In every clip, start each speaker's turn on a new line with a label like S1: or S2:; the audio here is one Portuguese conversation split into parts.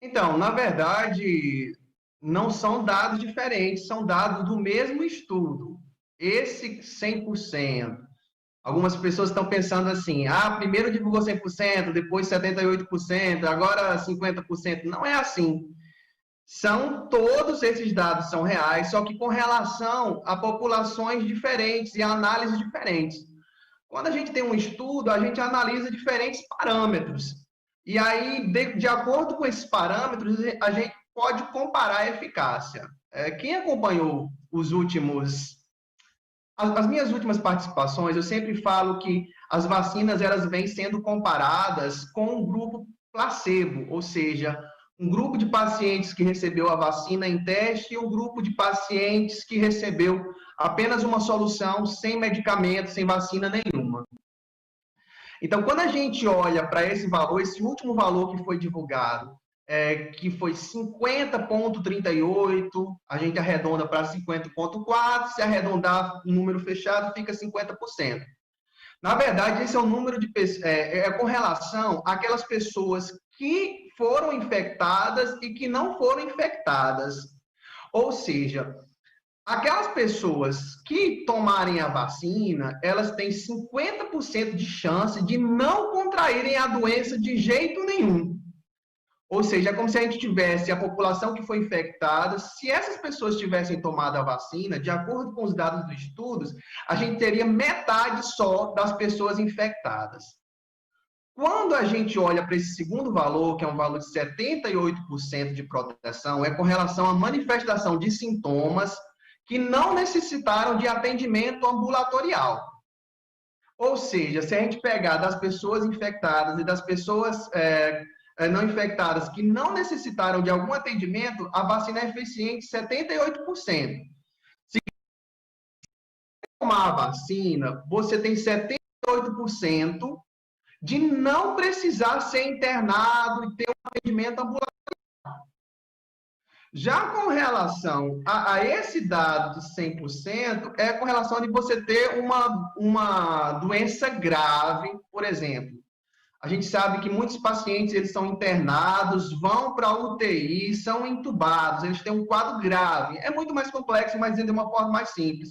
S1: Então, na verdade, não são dados diferentes, são dados do mesmo estudo. Esse 100%. Algumas pessoas estão pensando assim, primeiro divulgou 100%, depois 78%, agora 50%. Não é assim. Todos esses dados são reais, só que com relação a populações diferentes e a análises diferentes. Quando a gente tem um estudo, a gente analisa diferentes parâmetros. E aí, de acordo com esses parâmetros, a gente pode comparar a eficácia. Quem acompanhou as minhas últimas participações, eu sempre falo que as vacinas elas vêm sendo comparadas com um grupo placebo, ou seja, um grupo de pacientes que recebeu a vacina em teste e um grupo de pacientes que recebeu apenas uma solução sem medicamento, sem vacina nenhuma. Então, quando a gente olha para esse valor, esse último valor que foi divulgado, que foi 50,38, a gente arredonda para 50,4, se arredondar um número fechado, fica 50%. Na verdade, esse é o número de com relação àquelas pessoas que foram infectadas e que não foram infectadas. Ou seja, aquelas pessoas que tomarem a vacina, elas têm 50% de chance de não contraírem a doença de jeito nenhum. Ou seja, é como se a gente tivesse a população que foi infectada, se essas pessoas tivessem tomado a vacina, de acordo com os dados dos estudos, a gente teria metade só das pessoas infectadas. Quando a gente olha para esse segundo valor, que é um valor de 78% de proteção, é com relação à manifestação de sintomas que não necessitaram de atendimento ambulatorial. Ou seja, se a gente pegar das pessoas infectadas e das pessoas não infectadas que não necessitaram de algum atendimento, a vacina é eficiente 78%. Se tomar a vacina, você tem 78% de não precisar ser internado e ter um atendimento ambulatorial. Já com relação a esse dado de 100%, é com relação de você ter uma doença grave, por exemplo. A gente sabe que muitos pacientes eles são internados, vão para a UTI, são entubados, eles têm um quadro grave. É muito mais complexo, mas ainda de uma forma mais simples.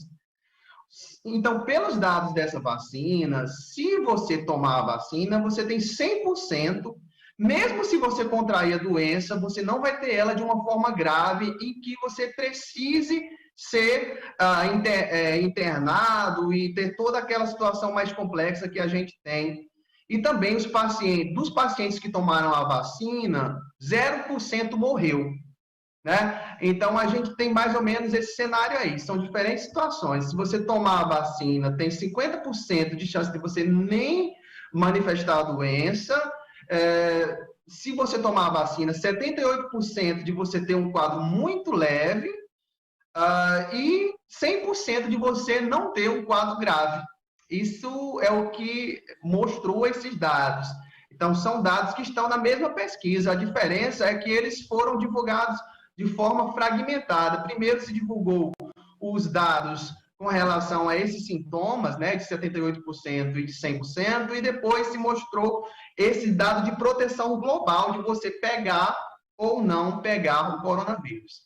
S1: Então, pelos dados dessa vacina, se você tomar a vacina, você tem 100%, mesmo se você contrair a doença, você não vai ter ela de uma forma grave em que você precise ser internado e ter toda aquela situação mais complexa que a gente tem. E também dos pacientes que tomaram a vacina, 0% morreu. Né? Então, a gente tem mais ou menos esse cenário aí. São diferentes situações. Se você tomar a vacina, tem 50% de chance de você nem manifestar a doença. Se você tomar a vacina, 78% de você ter um quadro muito leve e 100% de você não ter um quadro grave. Isso é o que mostrou esses dados. Então, são dados que estão na mesma pesquisa. A diferença é que eles foram divulgados de forma fragmentada. Primeiro se divulgou os dados com relação a esses sintomas, né, de 78% e de 100%, e depois se mostrou esse dado de proteção global, de você pegar ou não pegar o coronavírus.